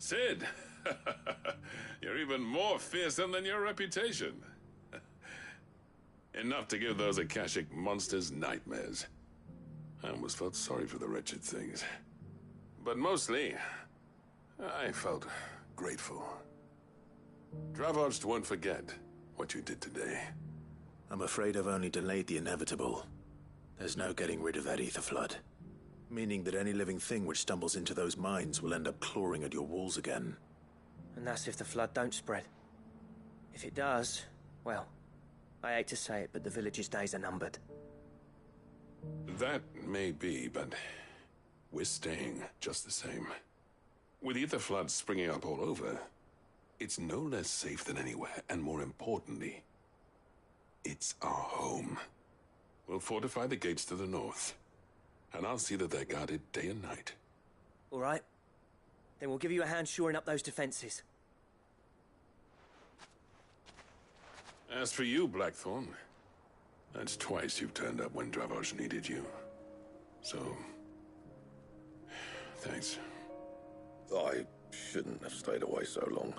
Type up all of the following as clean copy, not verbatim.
Sid! You're even more fearsome than your reputation. Enough to give those Akashic monsters nightmares. I almost felt sorry for the wretched things. But mostly, I felt grateful. Dravoged won't forget what you did today. I'm afraid I've only delayed the inevitable. There's no getting rid of that ether flood. Meaning that any living thing which stumbles into those mines will end up clawing at your walls again. And that's if the flood don't spread. If it does, well, I hate to say it, but the village's days are numbered. That may be, but we're staying just the same. With ether floods springing up all over, it's no less safe than anywhere, and more importantly, it's our home. We'll fortify the gates to the north, and I'll see that they're guarded day and night. All right. Then we'll give you a hand shoring up those defenses. As for you, Blackthorn, that's twice you've turned up when Dravos needed you. So, thanks. I shouldn't have stayed away so long.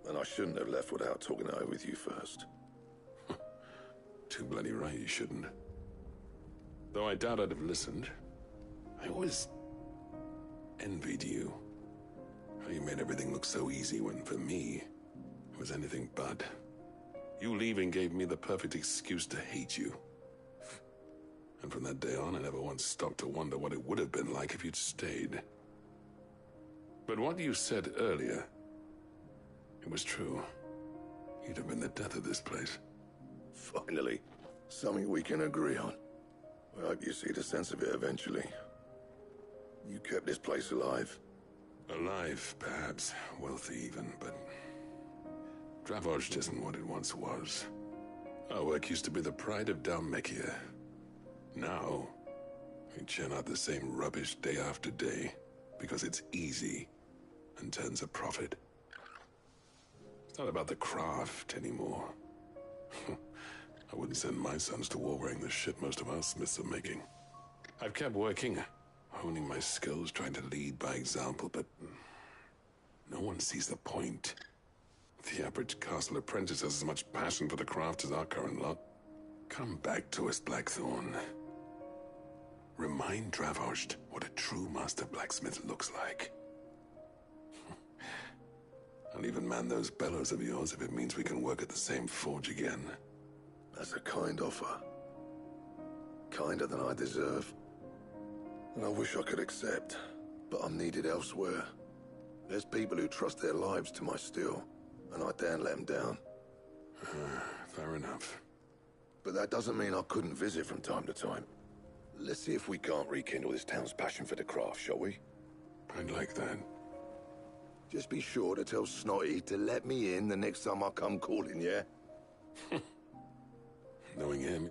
And I shouldn't have left without talking it over with you first. Too bloody right you shouldn't. Though I doubt I'd have listened. I always envied you. How you made everything look so easy when, for me, it was anything but. You leaving gave me the perfect excuse to hate you. And from that day on, I never once stopped to wonder what it would have been like if you'd stayed. But what you said earlier, it was true. You'd have been the death of this place. Finally, something we can agree on. I hope you see the sense of it eventually. You kept this place alive. Alive, perhaps. Wealthy even, but Dravoged isn't what it once was. Our work used to be the pride of Dalmekia. Now, we churn out the same rubbish day after day because it's easy and turns a profit. It's not about the craft anymore. I wouldn't send my sons to war wearing the shit most of our smiths are making. I've kept working, honing my skills, trying to lead by example, but no one sees the point. The average castle apprentice has as much passion for the craft as our current lot. Come back to us, Blackthorn. Remind Dravoged what a true master blacksmith looks like. I'll even man those bellows of yours if it means we can work at the same forge again. That's a kind offer. Kinder than I deserve. And I wish I could accept, but I'm needed elsewhere. There's people who trust their lives to my steel, and I daren't let them down. Fair enough. But that doesn't mean I couldn't visit from time to time. Let's see if we can't rekindle this town's passion for the craft, shall we? I'd like that. Just be sure to tell Snotty to let me in the next time I come calling, yeah? Knowing him,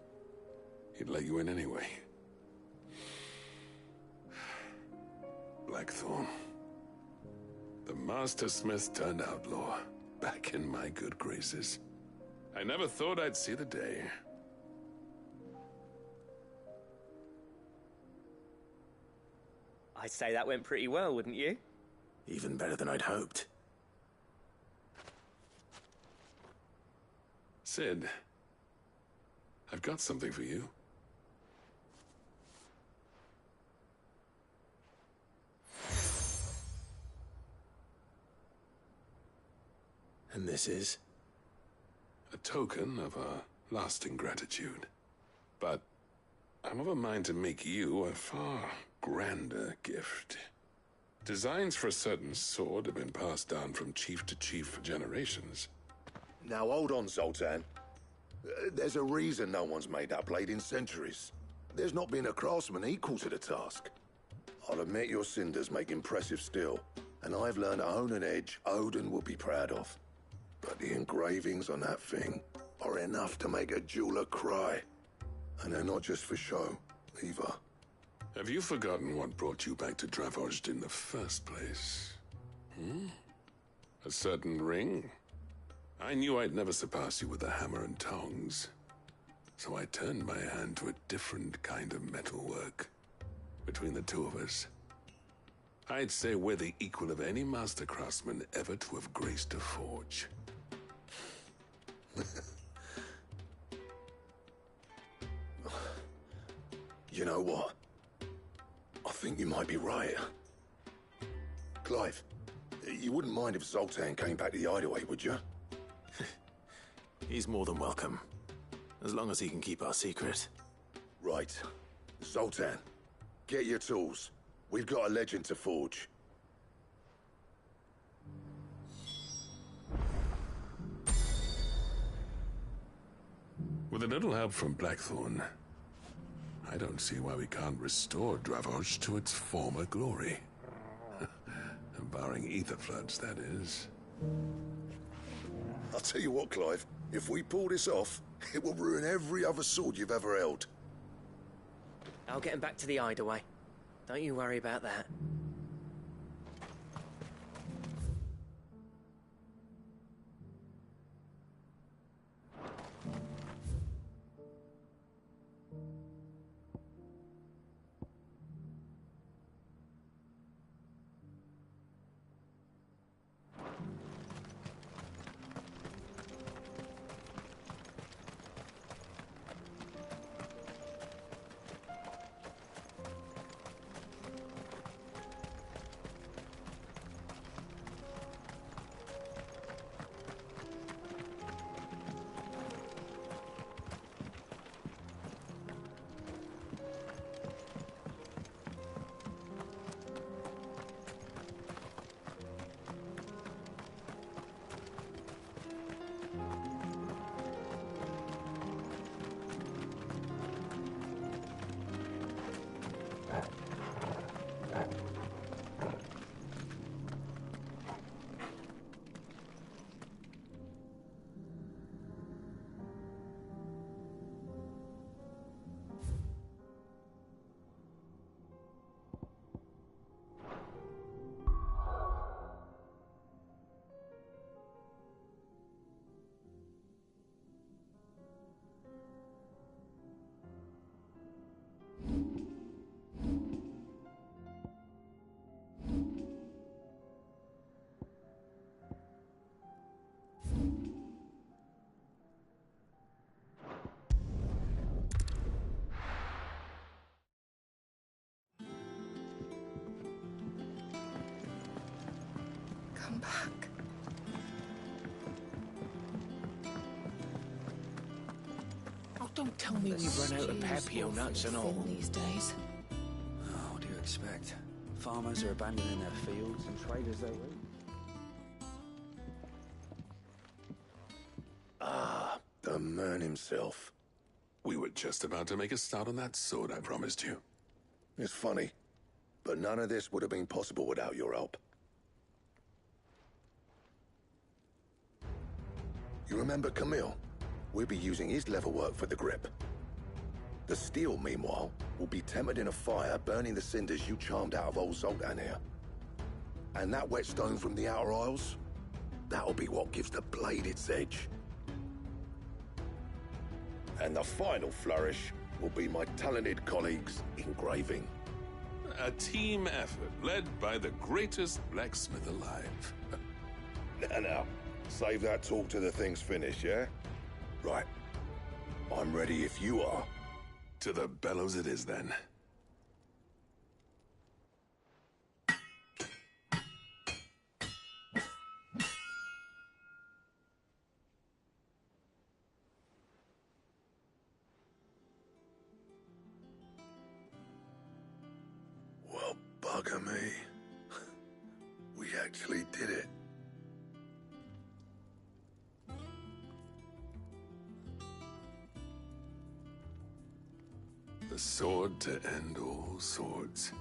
he'd let you in anyway. Blackthorn. The Master Smith turned outlaw, back in my good graces. I never thought I'd see the day. I'd say that went pretty well, wouldn't you? Even better than I'd hoped. Sid, I've got something for you. And this is? A token of our lasting gratitude. But I'm of a mind to make you a far grander gift. Designs for a certain sword have been passed down from chief to chief for generations. Now hold on, Zoltan. There's a reason no one's made that blade in centuries. There's not been a craftsman equal to the task. I'll admit your cinders make impressive steel, and I've learned to hone an edge Odin will be proud of. But the engravings on that thing are enough to make a jeweler cry. And they're not just for show, either. Have you forgotten what brought you back to Dravoged in the first place? A certain ring? I knew I'd never surpass you with the hammer and tongs. So I turned my hand to a different kind of metalwork. Between the two of us, I'd say we're the equal of any master craftsman ever to have graced a forge. You know what? I think you might be right. Clive, you wouldn't mind if Zoltan came back to the Hideaway, would you? He's more than welcome. As long as he can keep our secret. Right. Zoltan, get your tools. We've got a legend to forge. With a little help from Blackthorn, I don't see why we can't restore Dravoj to its former glory. Barring ether floods, that is. I'll tell you what, Clive. If we pull this off, it will ruin every other sword you've ever held. I'll get him back to the Hideaway. Don't you worry about that. Come back. Oh, don't tell me we've run out of papio nuts and all. These days. Oh, what do you expect? Farmers are abandoning their fields and traders their wheat. Ah, the man himself. We were just about to make a start on that sword I promised you. It's funny, but none of this would have been possible without your help. You remember Camille? We'll be using his leatherwork for the grip. The steel, meanwhile, will be tempered in a fire, burning the cinders you charmed out of old Zoltan here. And that whetstone from the Outer Isles, that'll be what gives the blade its edge. And the final flourish will be my talented colleagues' engraving. A team effort led by the greatest blacksmith alive. Now, save that talk till the thing's finished, yeah? Right. I'm ready if you are. To the bellows it is, then. Well, bugger me. We actually did it. The sword to end all swords.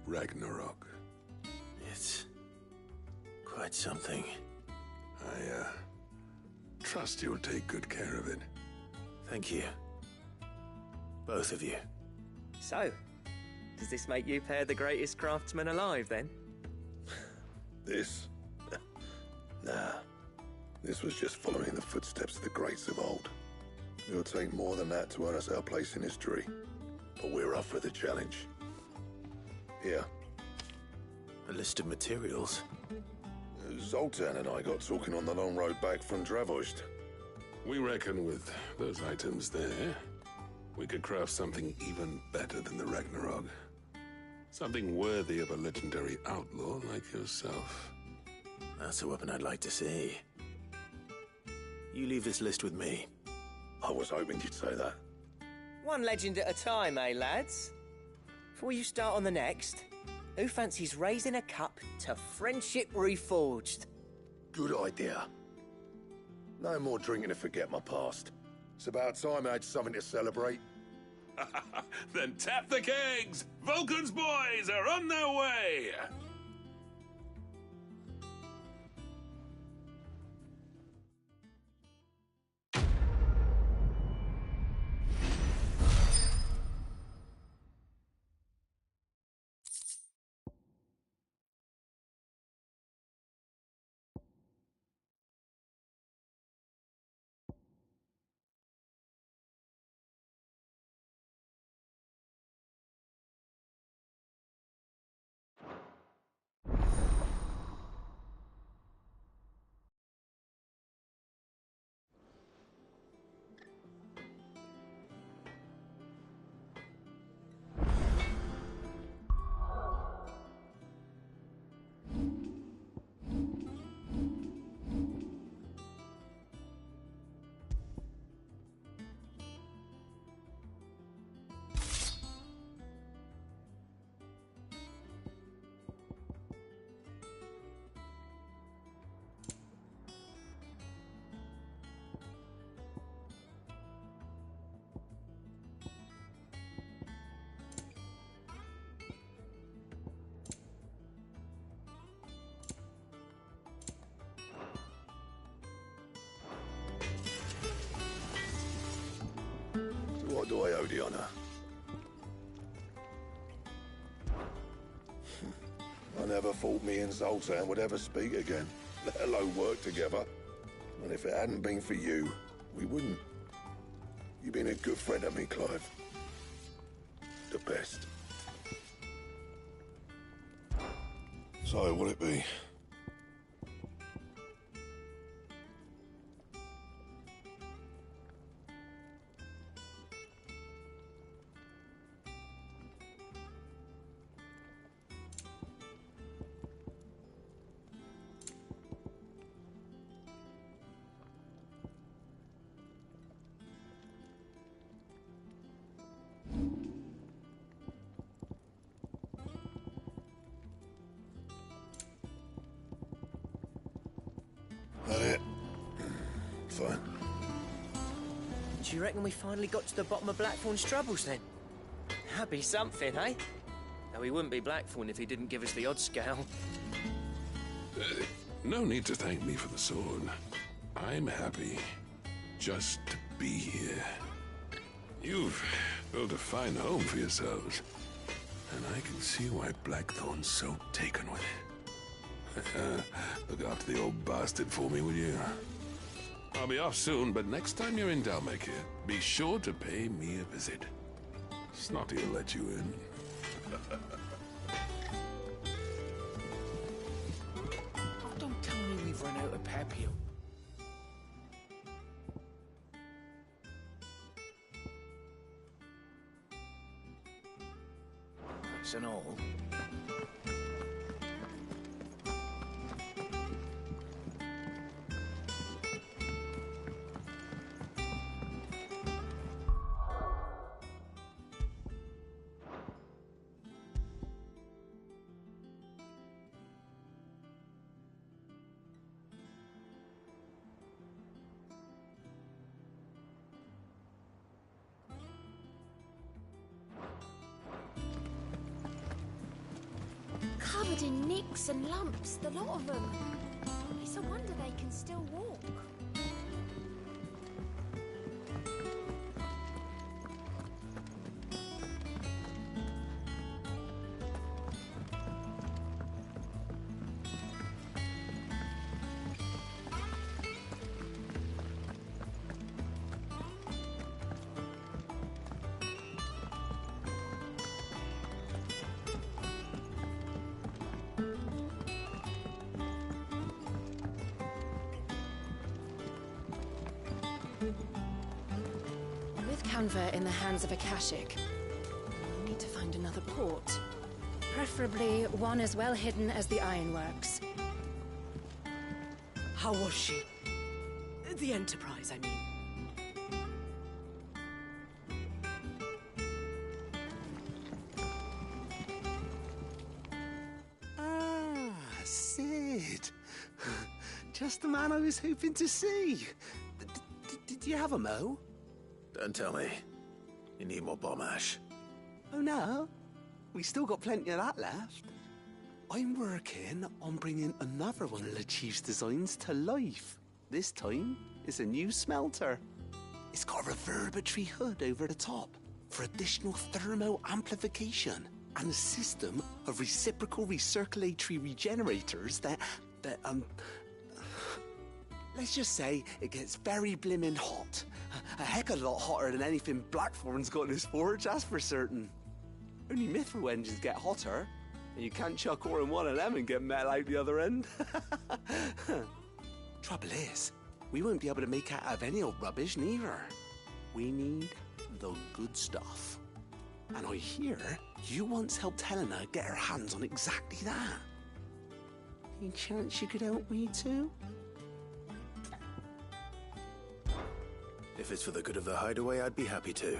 Ragnarok. It's quite something. I, trust you'll take good care of it. Thank you. Both of you. So, does this make you pair the greatest craftsmen alive, then? This? Nah. This was just following the footsteps of the greats of old. It'll take more than that to earn us our place in history. But we're up for the challenge. Here, A list of materials? Zoltan and I got talking on the long road back from Dravozd. We reckon with those items there, we could craft something even better than the Ragnarok. Something worthy of a legendary outlaw like yourself. That's a weapon I'd like to see. You leave this list with me. I was hoping you'd say that. One legend at a time, eh, lads? Before you start on the next, who fancies raising a cup to friendship reforged? Good idea. No more drinking to forget my past. It's about time I had something to celebrate. Then tap the kegs! Vulcan's boys are on their way! What do I owe the honor? I never thought me and Zoltan would ever speak again, let alone work together. And if it hadn't been for you, we wouldn't. You've been a good friend of me, Clive. The best. So, what'll it be? That it? Fine. Do you reckon we finally got to the bottom of Blackthorn's troubles then? That'd be something, eh? Though he wouldn't be Blackthorn if he didn't give us the odd scale. No need to thank me for the sword. I'm happy just to be here. You've built a fine home for yourselves, and I can see why Blackthorn's so taken with it. Look after the old bastard for me, will you? I'll be off soon, but next time you're in Dalmacia, be sure to pay me a visit. Snotty will let you in. Oh, don't tell me we've run out of pep here. That's an all. Covered in nicks and lumps, the lot of them. It's a wonder they can still walk. convert in the hands of Akashic. We'll need to find another port. Preferably one as well hidden as the Ironworks. How was she? The Enterprise, I mean. Sid. Just the man I was hoping to see. Did you have a mo? Don't tell me. You need more bomb ash. Oh no, we still got plenty of that left. I'm working on bringing another one of the Chief's designs to life. This time, it's a new smelter. It's got a reverberatory hood over the top for additional thermo amplification and a system of reciprocal recirculatory regenerators that let's just say it gets very blimmin' hot. A heck of a lot hotter than anything Blackthorn's got in his forge, that's for certain. Only Mithril engines get hotter, and you can't chuck ore in one of them and get metal out the other end. Trouble is, we won't be able to make out of any old rubbish neither. We need the good stuff. And I hear you once helped Helena get her hands on exactly that. Any chance you could help me too? If it's for the good of the hideaway, I'd be happy to.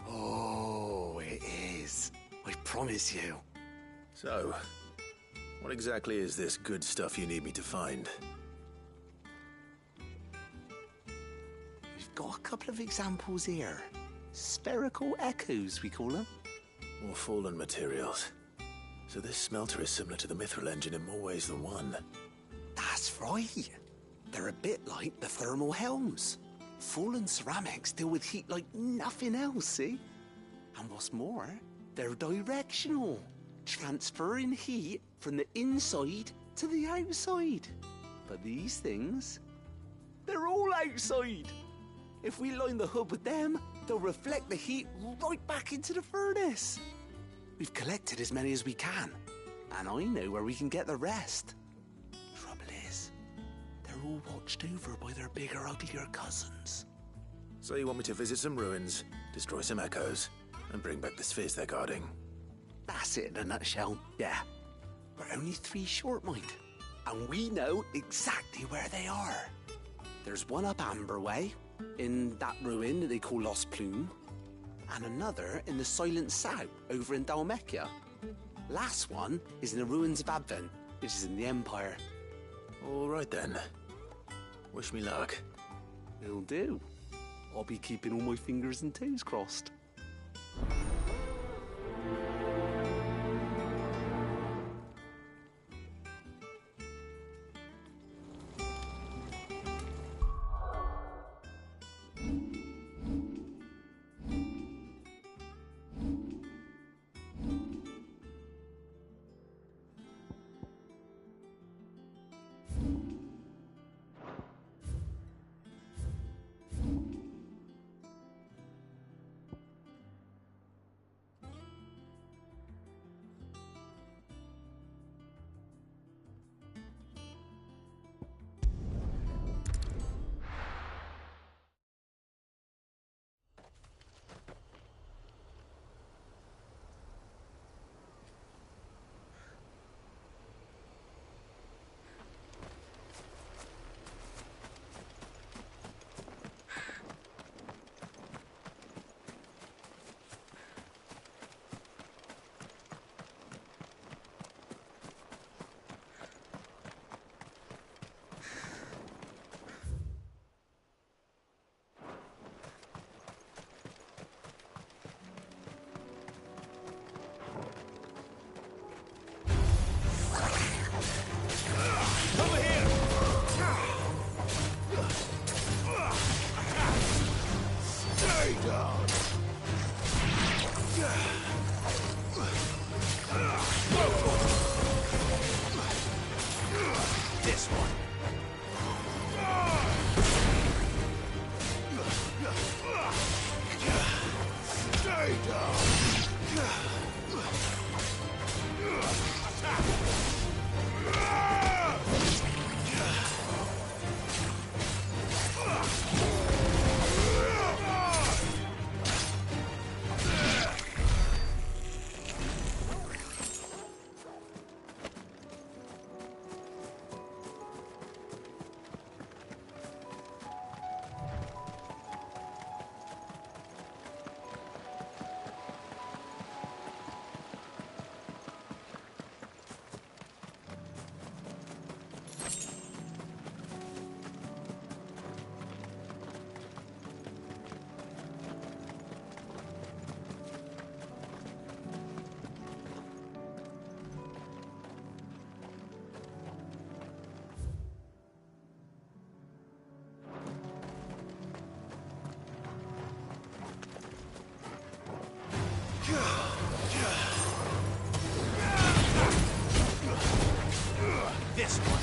Oh, it is. I promise you. So, what exactly is this good stuff you need me to find? We've got a couple of examples here. Spherical echoes, we call them. More fallen materials. So this smelter is similar to the Mithril engine in more ways than one. That's right. They're a bit like the thermal helms. Fallen ceramics deal with heat like nothing else, see? And what's more, they're directional, transferring heat from the inside to the outside. But these things, they're all outside. If we line the hood with them, they'll reflect the heat right back into the furnace. We've collected as many as we can, and I know where we can get the rest. Trouble is, they're all watched over by their bigger, uglier cousins. So you want me to visit some ruins, destroy some echoes, and bring back the spheres they're guarding? That's it in a nutshell, yeah. We're only 3 short, mind, and we know exactly where they are. There's one up Amber Way, in that ruin that they call Lost Plume, and another in the Silent South, over in Dalmekia. Last one is in the ruins of Advent, which is in the Empire. All right then. Wish me luck. It'll do. I'll be keeping all my fingers and toes crossed. This one.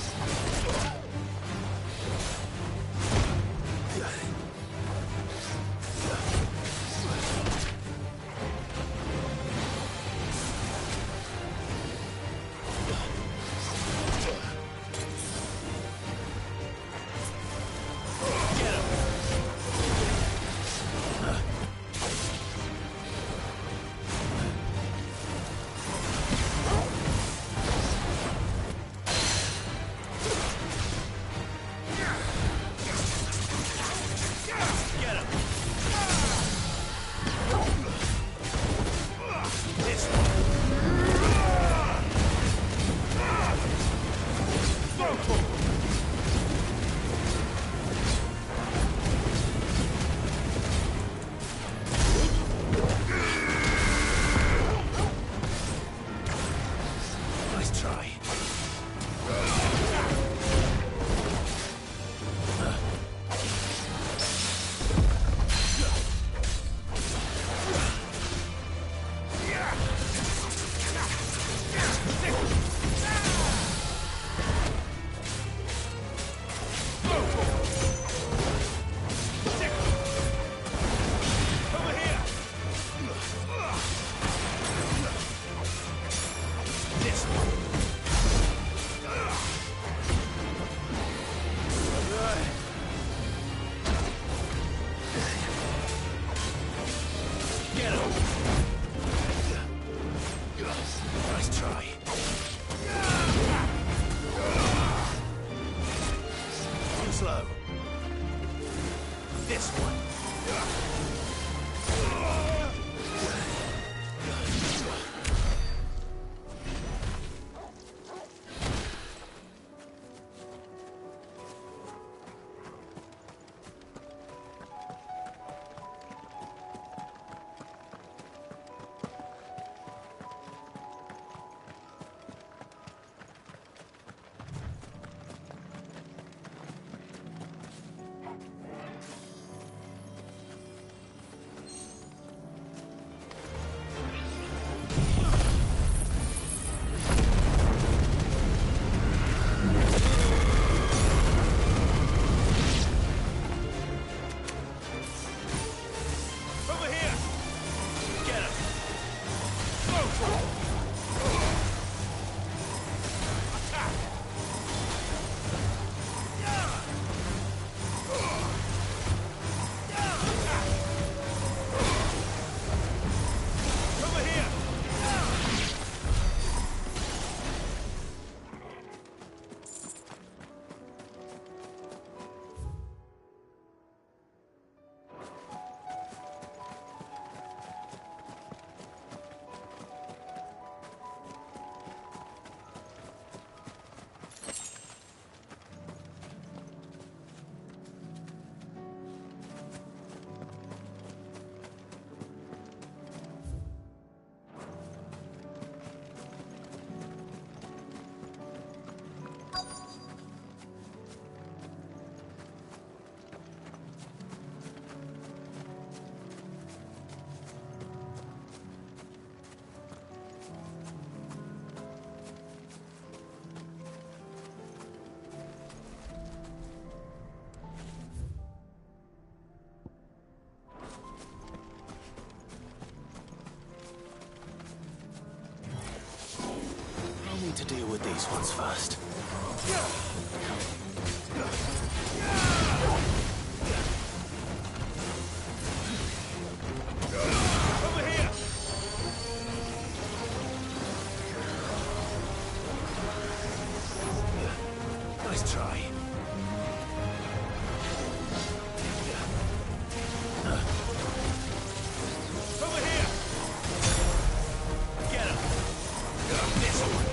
To deal with these ones first. Over here! Nice try. Over here! Get him! This one!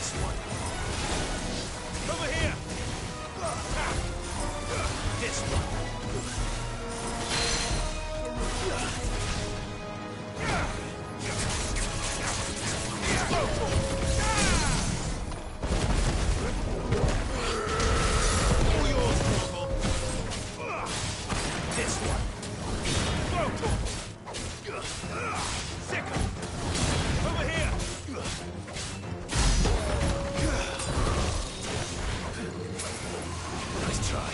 This one. Over here. This one. All yours, Corporal. This one. Second. Over here. Nice try.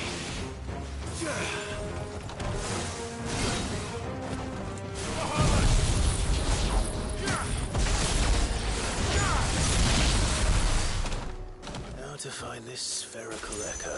Now to find this spherical echo.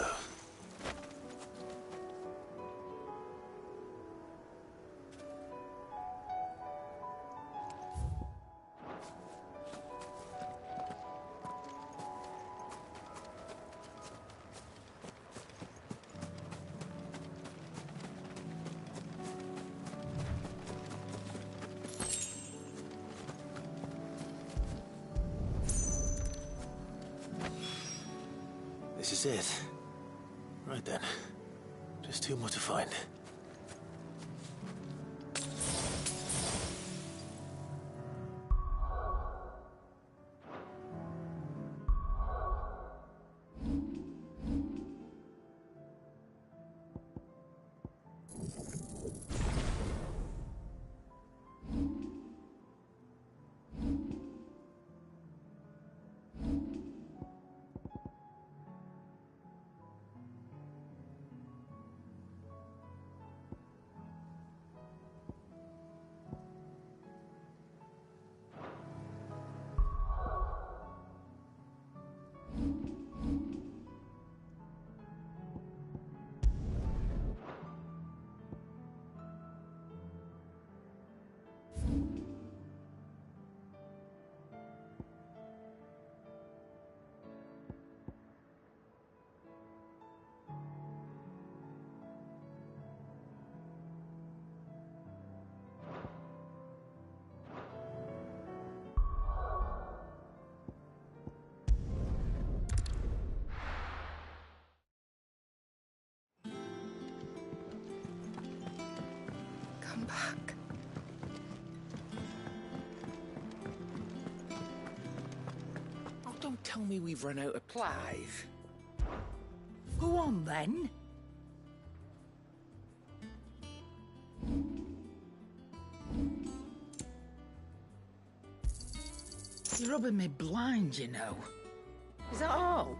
This is it. Right then. Just two more to find. Come back. Oh, don't tell me we've run out of Clive. Go on, then. You're rubbing me blind, you know. Is that all?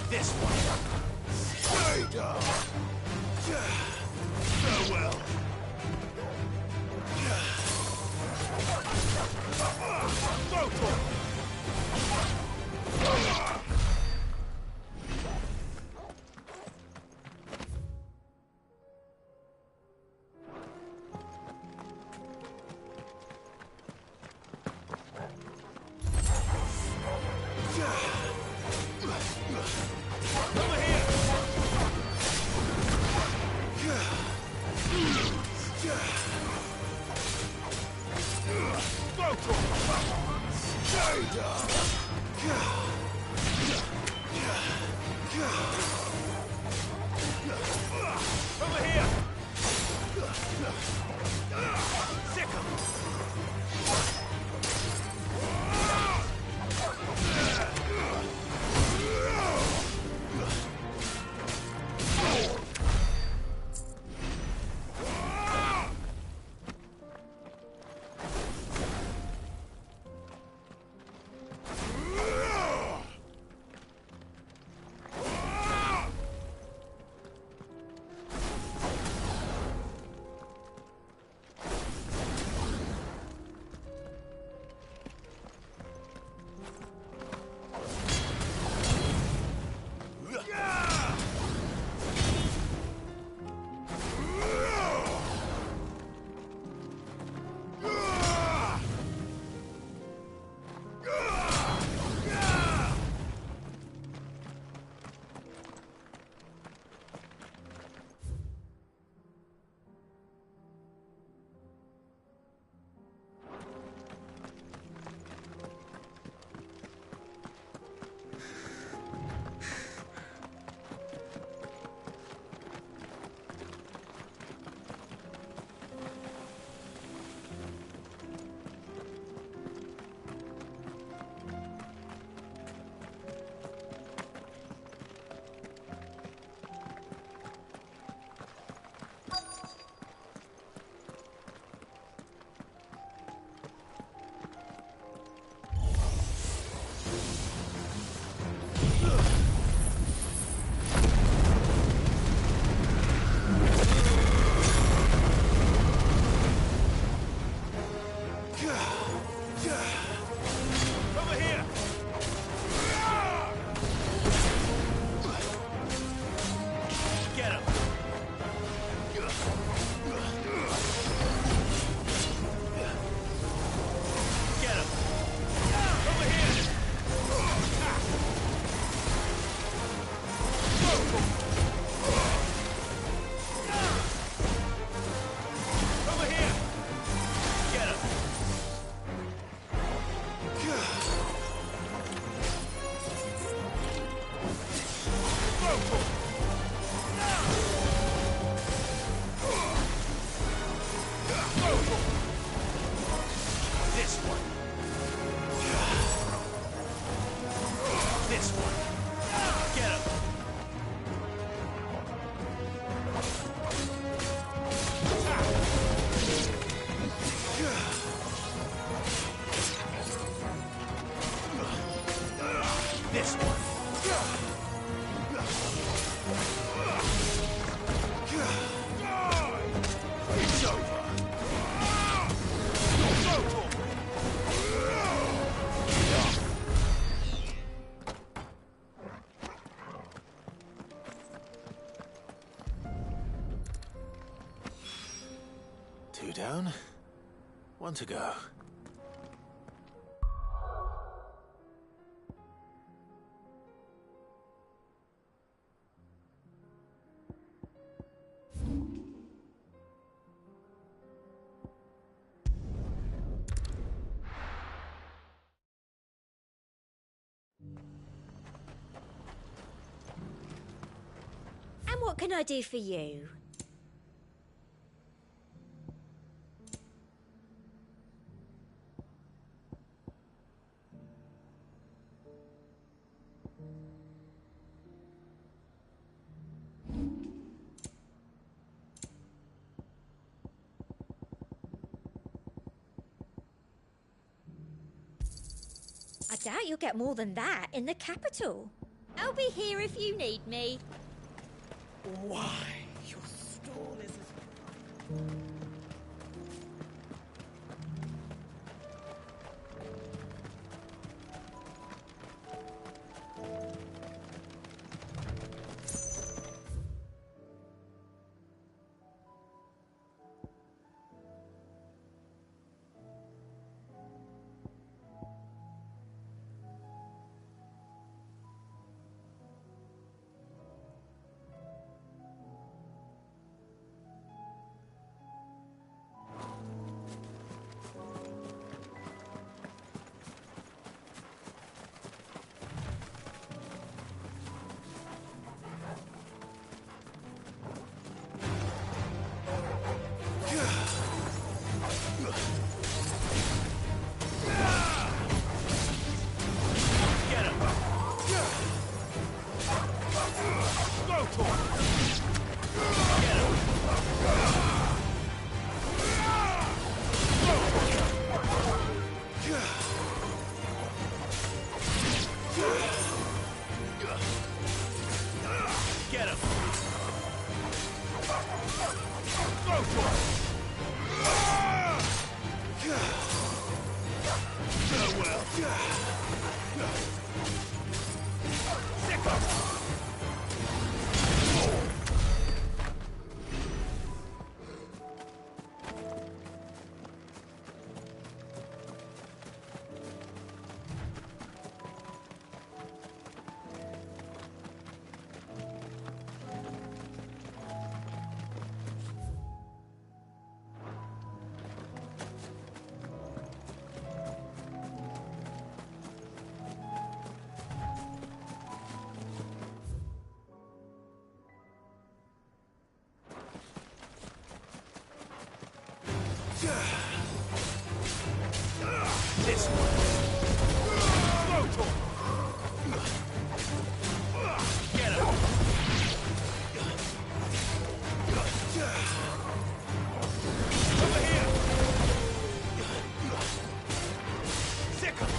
This one. Stay down. Farewell. Go for it. Over here! Sick 'em! Over here! Get him! Go for it! Go for it! This one! This one! Get him! This one. It's over. Go for it. Two down, one to go. And what can I do for you? I doubt you'll get more than that in the capital. I'll be here if you need me. Why, your stall is as... Get him. Go for it. Get him. Go for it. Get him. Go for it. Farewell. Sick of it. This one. Go for it. Get him. Over here. Sick him.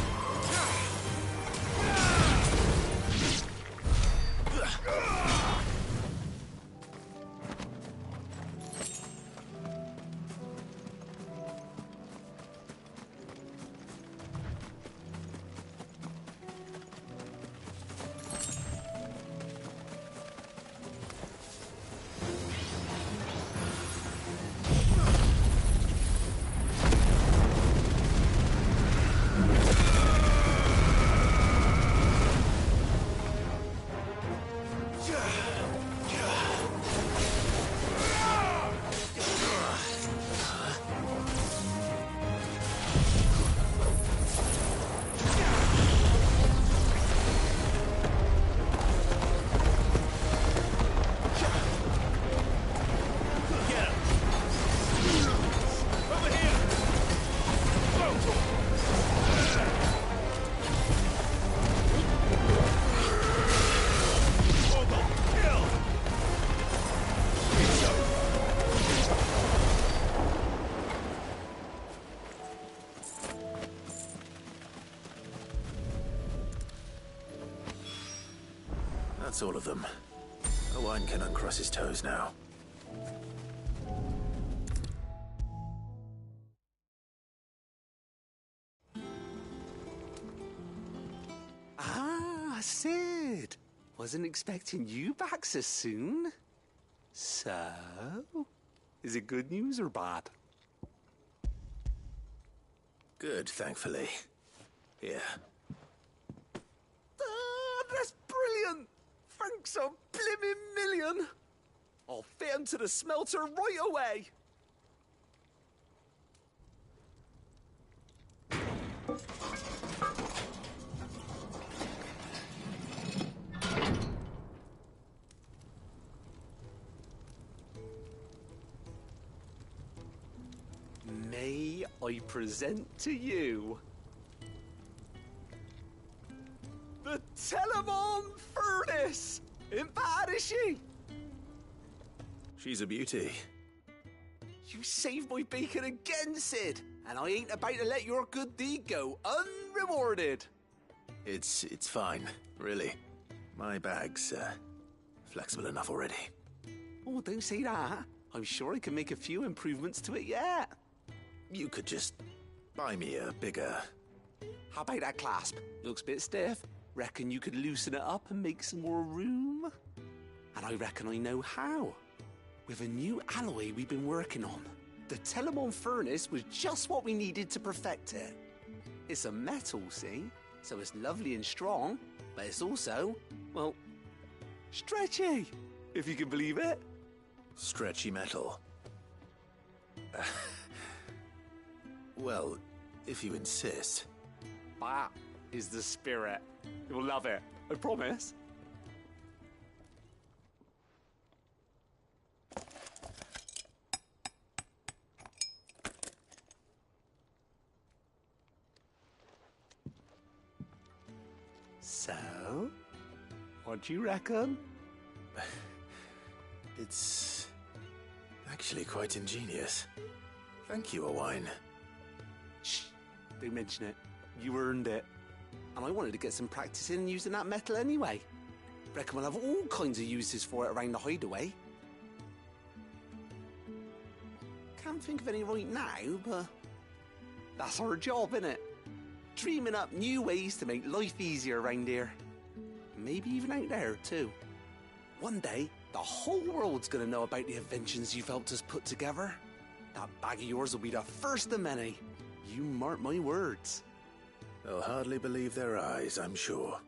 That's all of them. Owain can uncross his toes now. Ah, Sid. Wasn't expecting you back so soon. So, is it good news or bad? Good, thankfully. Here. Ah, that's brilliant! Thanks a blimmin' million! I'll fit 'em to the smelter right away! May I present to you the Telemon Furnace! Ain't bad, is she? She's a beauty. You saved my bacon again, Sid, and I ain't about to let your good deed go unrewarded. It's fine, really. My bag's flexible enough already. Oh, don't say that. I'm sure I can make a few improvements to it yet. You could just buy me a bigger... How about that clasp? Looks a bit stiff. Reckon you could loosen it up and make some more room? And I reckon I know how. With a new alloy we've been working on. The Telemon Furnace was just what we needed to perfect it. It's a metal, see? So it's lovely and strong, but it's also, well, stretchy, if you can believe it. Stretchy metal. Well, if you insist. That is the spirit. You'll love it, I promise. So, what do you reckon? It's actually quite ingenious. Thank you, Owain. Shh, don't mention it. You earned it. And I wanted to get some practice in using that metal anyway. Reckon we'll have all kinds of uses for it around the hideaway. Can't think of any right now, but that's our job, innit? Dreaming up new ways to make life easier around here. Maybe even out there, too. One day, the whole world's gonna know about the inventions you've helped us put together. That bag of yours will be the first of many. You mark my words. They'll hardly believe their eyes, I'm sure.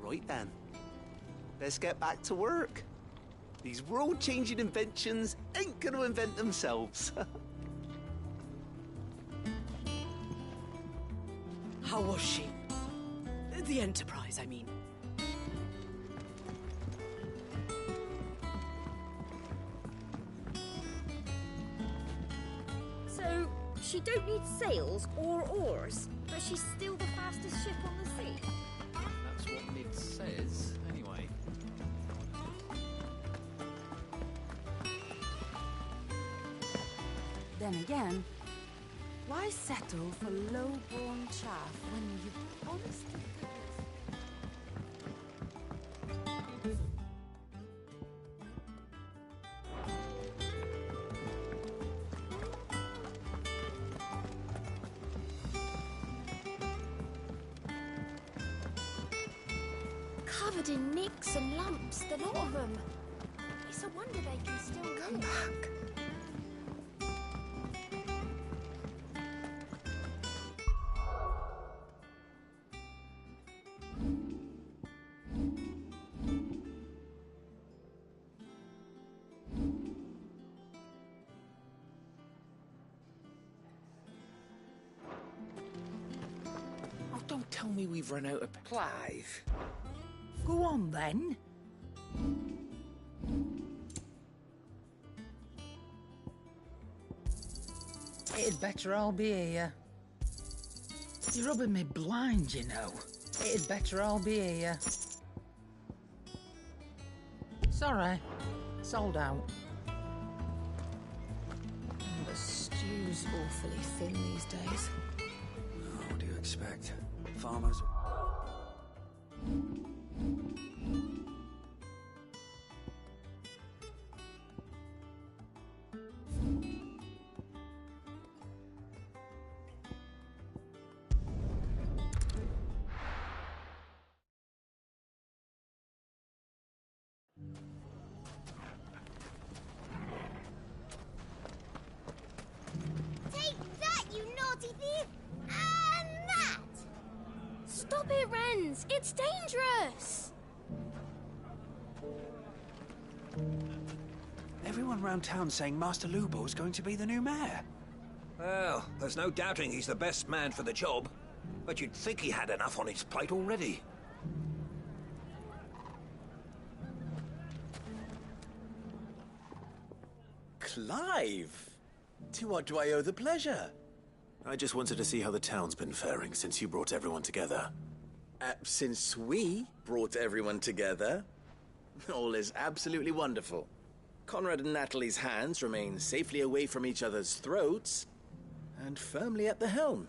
Right then. Let's get back to work. These world-changing inventions ain't gonna invent themselves. How was she? The Enterprise, I mean. So, she don't need sails or oars, but she's still the fastest ship on the sea. That's what it says, anyway. Then again, why settle for low-born chaff when you honestly Covered in nicks and lumps, the lot of them. It's a wonder they can still come back. tell me we've run out of Clive. Go on, then. It'd better all be here. You're rubbing me blind, you know. It'd better all be here. Sorry. Sold out. The stew's awfully thin these days. What do you expect? Farmers... Take that, you naughty thief! And that! Stop it, Wrens! It's dangerous! Everyone round town saying Master Lubo's going to be the new mayor. Well, there's no doubting he's the best man for the job. But you'd think he had enough on his plate already. Clive! To what do I owe the pleasure? I just wanted to see how the town's been faring since you brought everyone together. Since we brought everyone together, all is absolutely wonderful. Conrad and Natalie's hands remain safely away from each other's throats and firmly at the helm.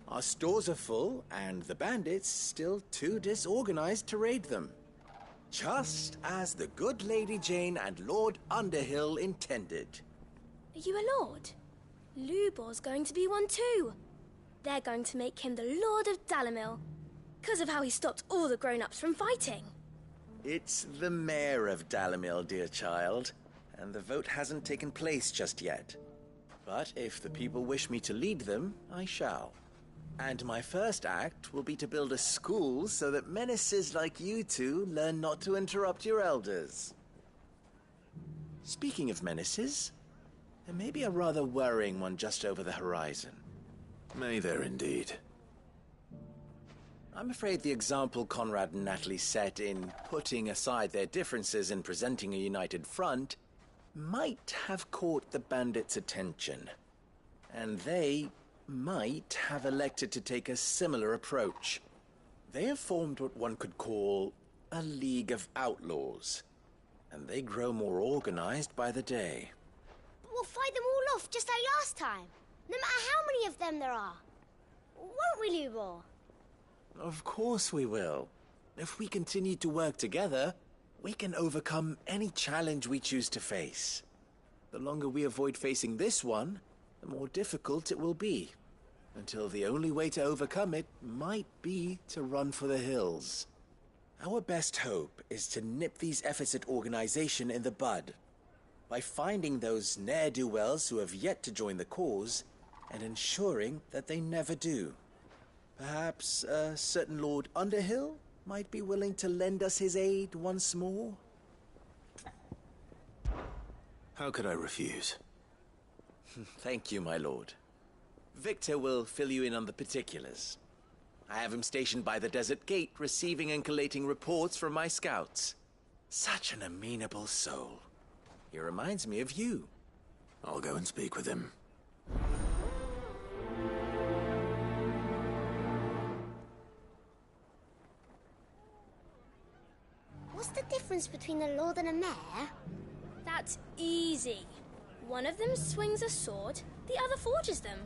Our stores are full, and the bandits still too disorganized to raid them. Just as the good Lady Jane and Lord Underhill intended. Are you a lord? Lubor's going to be one too. They're going to make him the Lord of Dalimil, because of how he stopped all the grown-ups from fighting. It's the mayor of Dalimil, dear child, and the vote hasn't taken place just yet. But if the people wish me to lead them, I shall. And my first act will be to build a school so that menaces like you two learn not to interrupt your elders. Speaking of menaces, there may be a rather worrying one just over the horizon. May there indeed. I'm afraid the example Conrad and Natalie set in putting aside their differences and presenting a united front might have caught the bandits' attention. And they might have elected to take a similar approach. They have formed what one could call a League of Outlaws, and they grow more organized by the day. But we'll fight them all off just like last time, no matter how many of them there are. Won't we, Lubor? Of course we will. If we continue to work together, we can overcome any challenge we choose to face. The longer we avoid facing this one, the more difficult it will be. Until the only way to overcome it might be to run for the hills. Our best hope is to nip these efforts at organization in the bud, by finding those ne'er-do-wells who have yet to join the cause, and ensuring that they never do. Perhaps a certain Lord Underhill might be willing to lend us his aid once more? How could I refuse? Thank you, my lord. Victor will fill you in on the particulars. I have him stationed by the desert gate, receiving and collating reports from my scouts. Such an amenable soul. He reminds me of you. I'll go and speak with him. What's the difference between a lord and a mayor? That's easy. One of them swings a sword, the other forges them.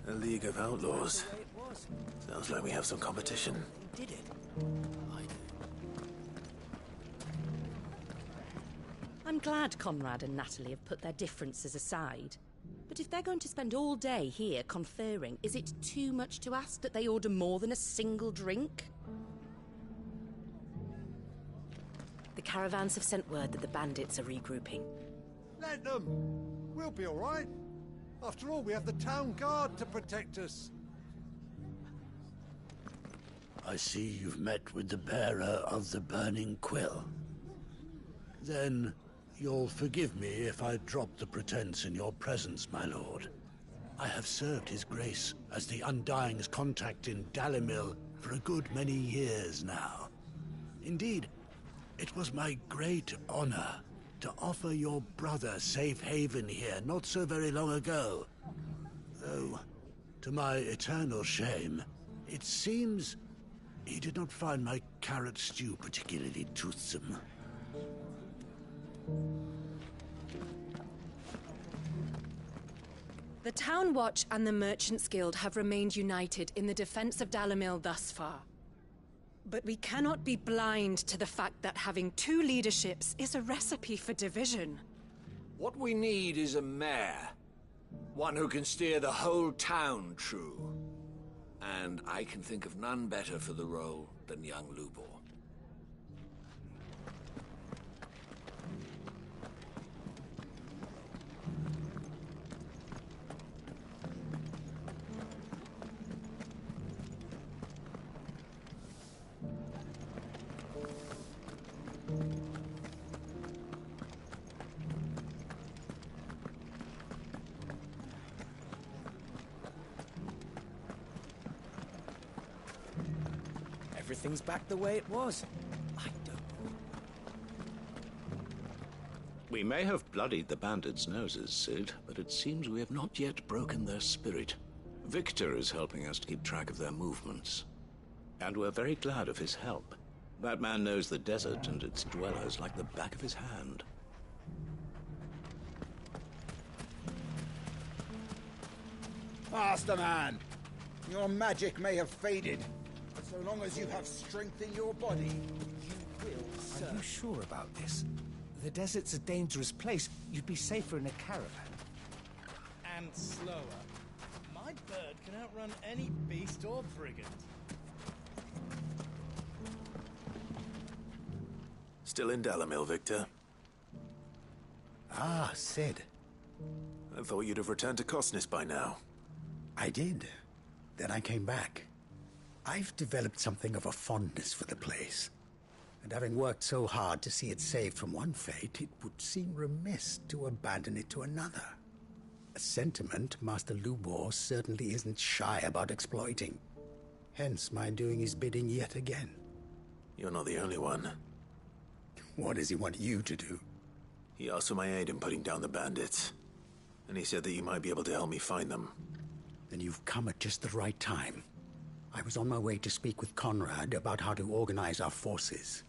A League of Outlaws. Sounds like we have some competition. Did it? I'm glad Conrad and Natalie have put their differences aside. But if they're going to spend all day here conferring, is it too much to ask that they order more than a single drink? The caravans have sent word that the bandits are regrouping. Let them! We'll be all right. After all, we have the town guard to protect us. I see you've met with the bearer of the burning quill. Then you'll forgive me if I drop the pretense in your presence, my lord. I have served His Grace as the Undying's contact in Dalimil for a good many years now. Indeed, it was my great honor to offer your brother safe haven here not so very long ago. Though, to my eternal shame, it seems he did not find my carrot stew particularly toothsome. The Town Watch and the Merchants Guild have remained united in the defense of Dalimil thus far. But we cannot be blind to the fact that having two leaderships is a recipe for division. What we need is a mayor. One who can steer the whole town true. And I can think of none better for the role than young Lubor. Everything's back the way it was. We may have bloodied the bandits' noses, Sid, but it seems we have not yet broken their spirit. Victor is helping us to keep track of their movements. And we're very glad of his help. That man knows the desert and its dwellers like the back of his hand. Master man, your magic may have faded, but so long as you have strength in your body, you will serve. Are you sure about this? The desert's a dangerous place. You'd be safer in a caravan. And slower. My bird can outrun any beast or brigand. Still in Dalimil, Victor? Ah, Sid. I thought you'd have returned to Cosnis by now. I did. Then I came back. I've developed something of a fondness for the place. And having worked so hard to see it saved from one fate, it would seem remiss to abandon it to another. A sentiment Master Lubor certainly isn't shy about exploiting. Hence my doing his bidding yet again. You're not the only one. What does he want you to do? He asked for my aid in putting down the bandits. And he said that you might be able to help me find them. Then you've come at just the right time. I was on my way to speak with Conrad about how to organize our forces.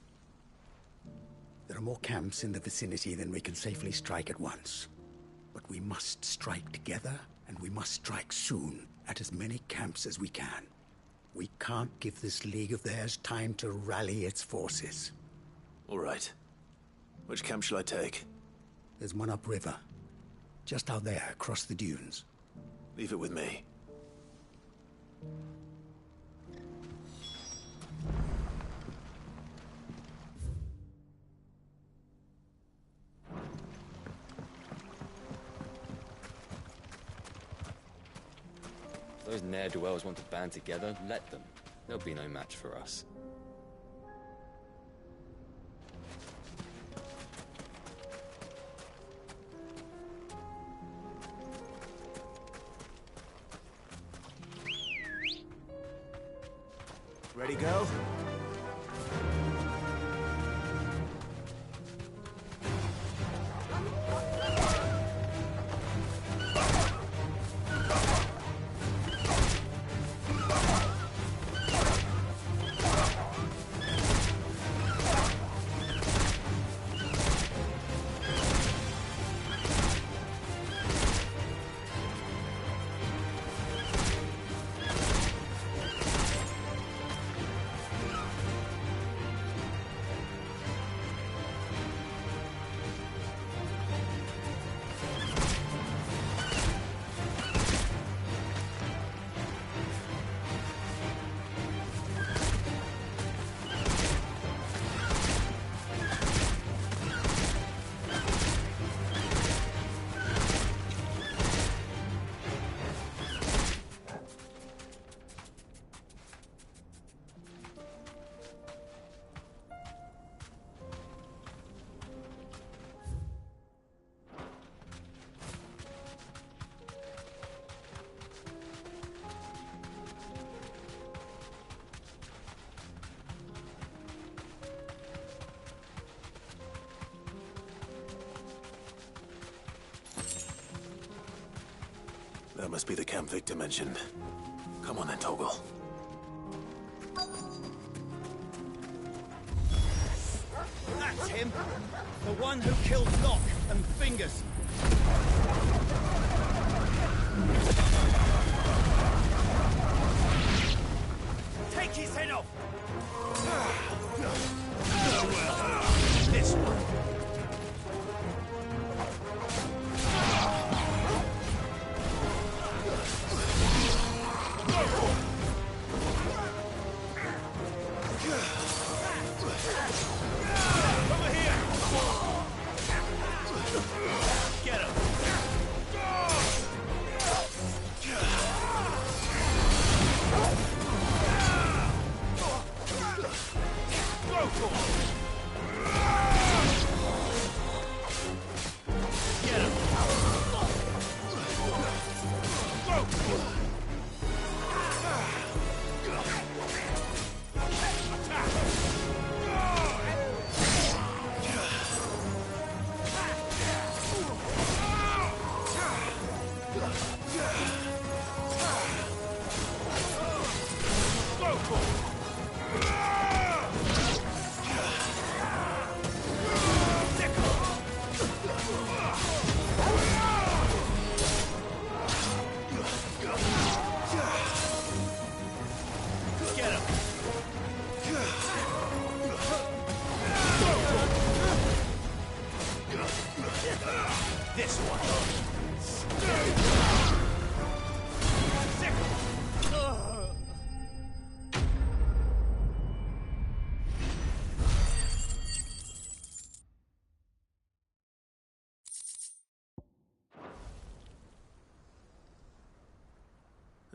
There are more camps in the vicinity than we can safely strike at once. But we must strike together, and we must strike soon at as many camps as we can. We can't give this league of theirs time to rally its forces. All right. Which camp shall I take? There's one upriver. Just out there, across the dunes. Leave it with me. If those ne'er-do-wells want to band together, let them. They'll be no match for us. Ready, go? That must be the camp Victor mentioned. Come on then, Toggle. That's him! The one who killed Locke and Fingers! Take his head off! This one! Over here! Get him! Go for it! Get him! Go for it! This one.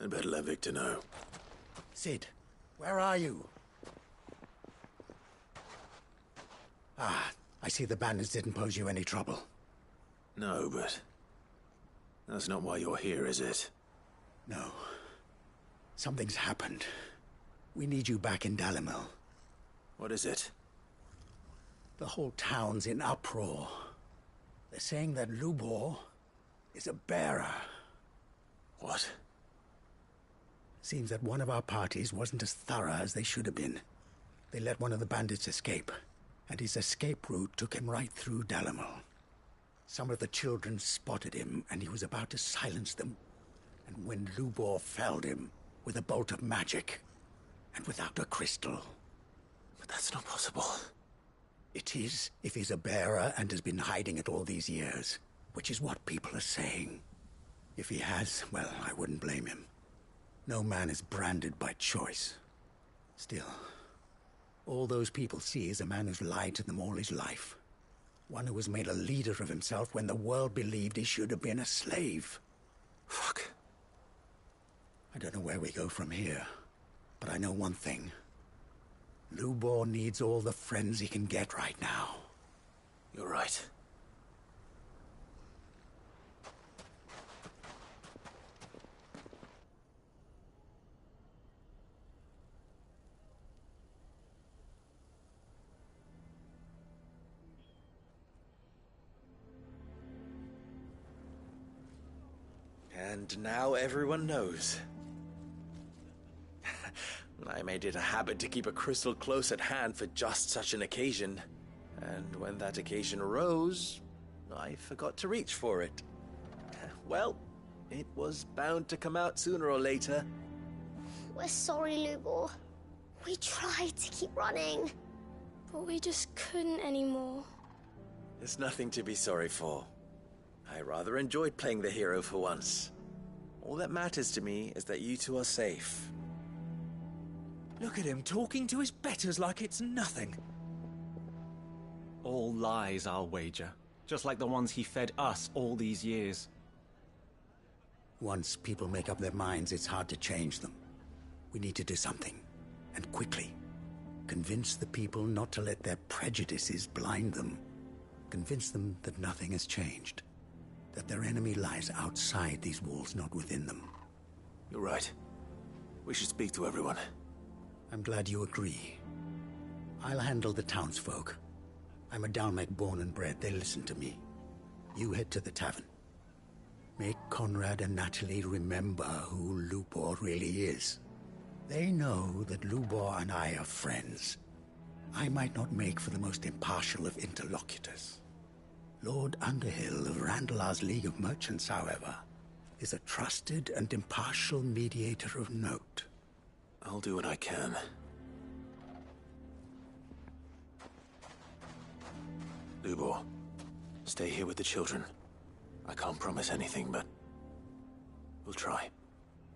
I'd better let Victor know. Sid, where are you? Ah, I see the bandits didn't pose you any trouble. No, but that's not why you're here, is it? No. Something's happened. We need you back in Dalimil. What is it? The whole town's in uproar. They're saying that Lubor is a bearer. What? Seems that one of our parties wasn't as thorough as they should have been. They let one of the bandits escape, and his escape route took him right through Dalimil. Some of the children spotted him, and he was about to silence them. And when Lubor felled him with a bolt of magic, and without a crystal. But that's not possible. It is, if he's a bearer and has been hiding it all these years, which is what people are saying. If he has, well, I wouldn't blame him. No man is branded by choice. Still, all those people see is a man who's lied to them all his life. One who was made a leader of himself when the world believed he should have been a slave. Fuck. I don't know where we go from here, but I know one thing. Lubor needs all the friends he can get right now. You're right. And now everyone knows. I made it a habit to keep a crystal close at hand for just such an occasion. And when that occasion arose, I forgot to reach for it. Well, it was bound to come out sooner or later. We're sorry, Lubor. We tried to keep running, but we just couldn't anymore. There's nothing to be sorry for. I rather enjoyed playing the hero for once. All that matters to me is that you two are safe. Look at him talking to his betters like it's nothing. All lies, I'll wager. Just like the ones he fed us all these years. Once people make up their minds, it's hard to change them. We need to do something, and quickly. Convince the people not to let their prejudices blind them. Convince them that nothing has changed. That their enemy lies outside these walls, not within them. You're right. We should speak to everyone. I'm glad you agree. I'll handle the townsfolk. I'm a Dalmec born and bred. They listen to me. You head to the tavern. Make Conrad and Natalie remember who Lubor really is. They know that Lubor and I are friends. I might not make for the most impartial of interlocutors. Lord Underhill of Randalar's League of Merchants, however, is a trusted and impartial mediator of note. I'll do what I can. Lubor, stay here with the children. I can't promise anything, but we'll try.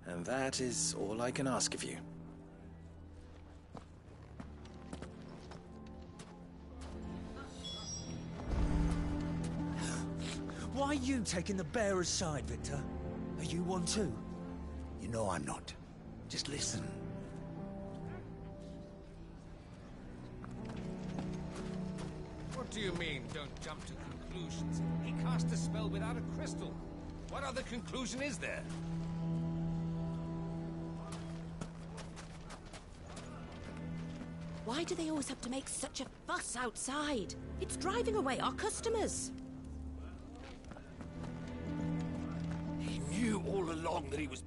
And that is all I can ask of you. Why are you taking the bearer's side, Victor? Are you one too? You know I'm not. Just listen. What do you mean, don't jump to conclusions? He cast a spell without a crystal. What other conclusion is there? Why do they always have to make such a fuss outside? It's driving away our customers. He knew all along that he was...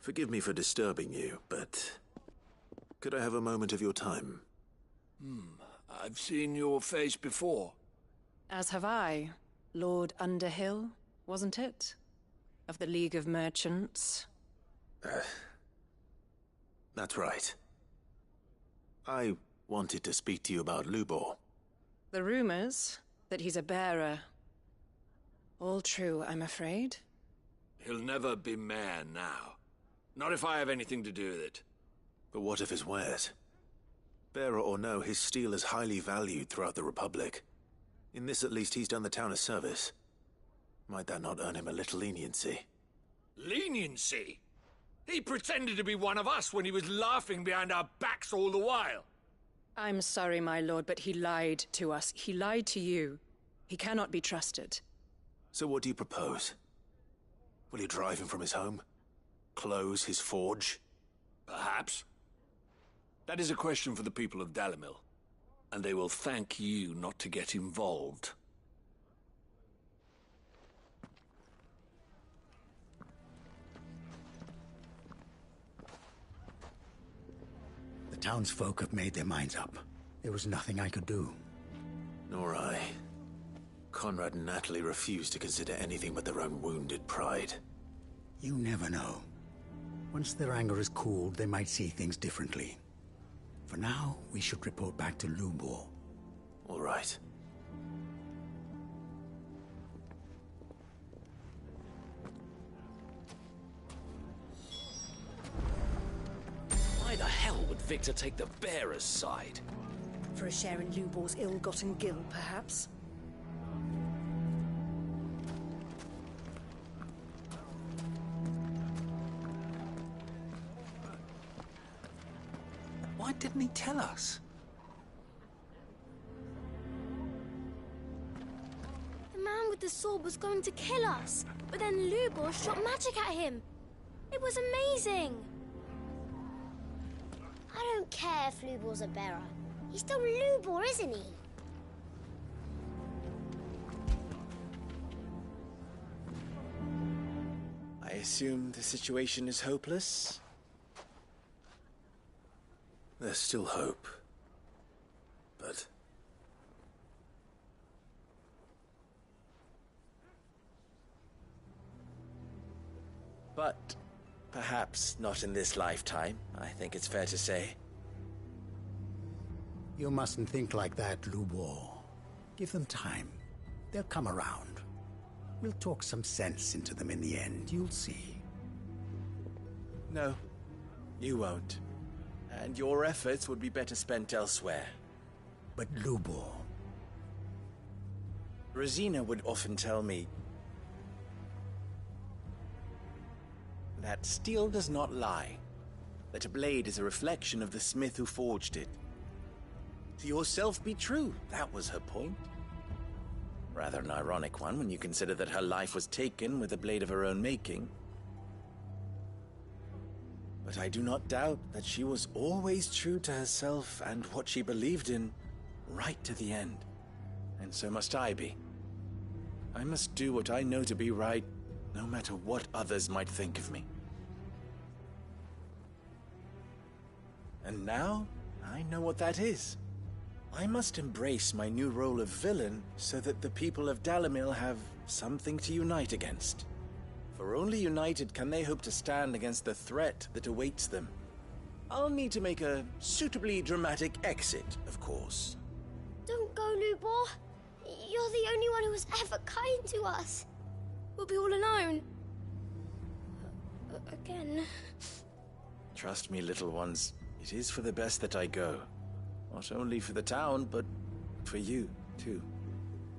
Forgive me for disturbing you, but could I have a moment of your time? I've seen your face before. As have I. Lord Underhill, wasn't it? Of the League of Merchants. That's right. I wanted to speak to you about Lubor. The rumors that he's a bearer. All true, I'm afraid. He'll never be mayor now. Not if I have anything to do with it. But what of his wares? Bearer or no, his steel is highly valued throughout the Republic. In this, at least, he's done the town a service. Might that not earn him a little leniency? Leniency? He pretended to be one of us when he was laughing behind our backs all the while. I'm sorry, my lord, but he lied to us. He lied to you. He cannot be trusted. So what do you propose? Will you drive him from his home? Close his forge? Perhaps. That is a question for the people of Dalimil, and they will thank you not to get involved. The townsfolk have made their minds up. There was nothing I could do. Nor I. Conrad and Natalie refused to consider anything but their own wounded pride. You never know. Once their anger is cooled, they might see things differently. For now, we should report back to Lubor. All right. Why the hell would Victor take the bearer's side? For a share in Lubor's ill-gotten gil, perhaps? Why didn't he tell us? The man with the sword was going to kill us, but then Lubor shot magic at him. It was amazing. I don't care if Lubor's a bearer. He's still Lubor, isn't he? I assume the situation is hopeless? There's still hope. But... But perhaps not in this lifetime, I think it's fair to say. You mustn't think like that, Lubor. Give them time. They'll come around. We'll talk some sense into them in the end, you'll see. No, you won't. And your efforts would be better spent elsewhere. But Lubor... Rosina would often tell me that steel does not lie, that a blade is a reflection of the smith who forged it. To yourself be true, that was her point. Rather an ironic one when you consider that her life was taken with a blade of her own making. But I do not doubt that she was always true to herself and what she believed in, right to the end. And so must I be. I must do what I know to be right, no matter what others might think of me. And now, I know what that is. I must embrace my new role of villain so that the people of Dalimil have something to unite against. For only united can they hope to stand against the threat that awaits them. I'll need to make a suitably dramatic exit, of course. Don't go, Lubor. You're the only one who was ever kind to us. We'll be all alone. Again. Trust me, little ones. It is for the best that I go. Not only for the town, but for you, too.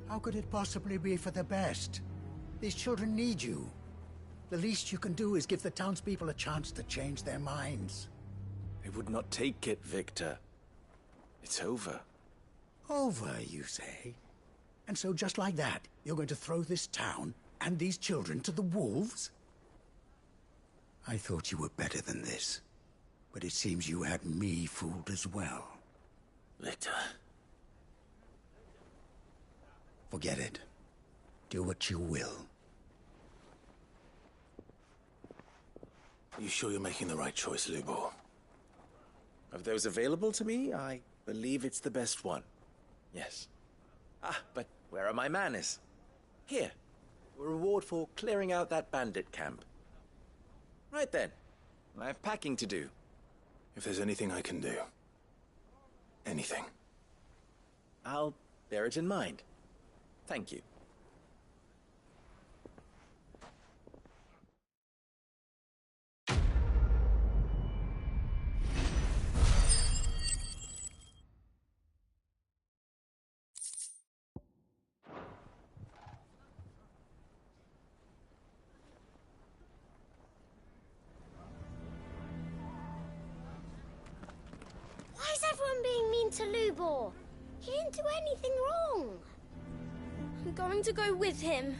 How could it possibly be for the best? These children need you. The least you can do is give the townspeople a chance to change their minds. I would not take it, Victor. It's over. Over, you say? And so just like that, you're going to throw this town and these children to the wolves? I thought you were better than this. But it seems you had me fooled as well. Victor. Forget it. Do what you will. You sure you're making the right choice, Lubor? Of those available to me, I believe it's the best one. Yes. Ah, but where are my manners? Here. A reward for clearing out that bandit camp. Right then. I have packing to do. If there's anything I can do. Anything. I'll bear it in mind. Thank you. Why is everyone being mean to Lubor? He didn't do anything wrong. I'm going to go with him.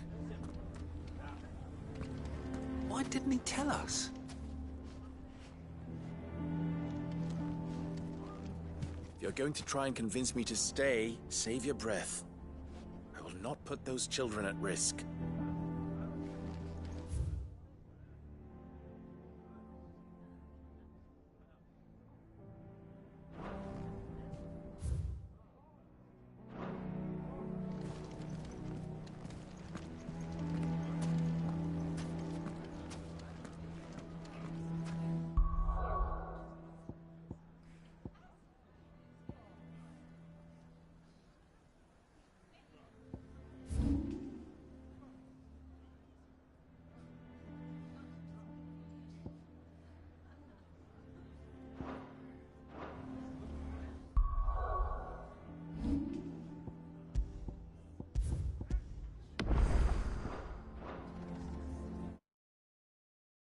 Why didn't he tell us? If you're going to try and convince me to stay, save your breath. I will not put those children at risk.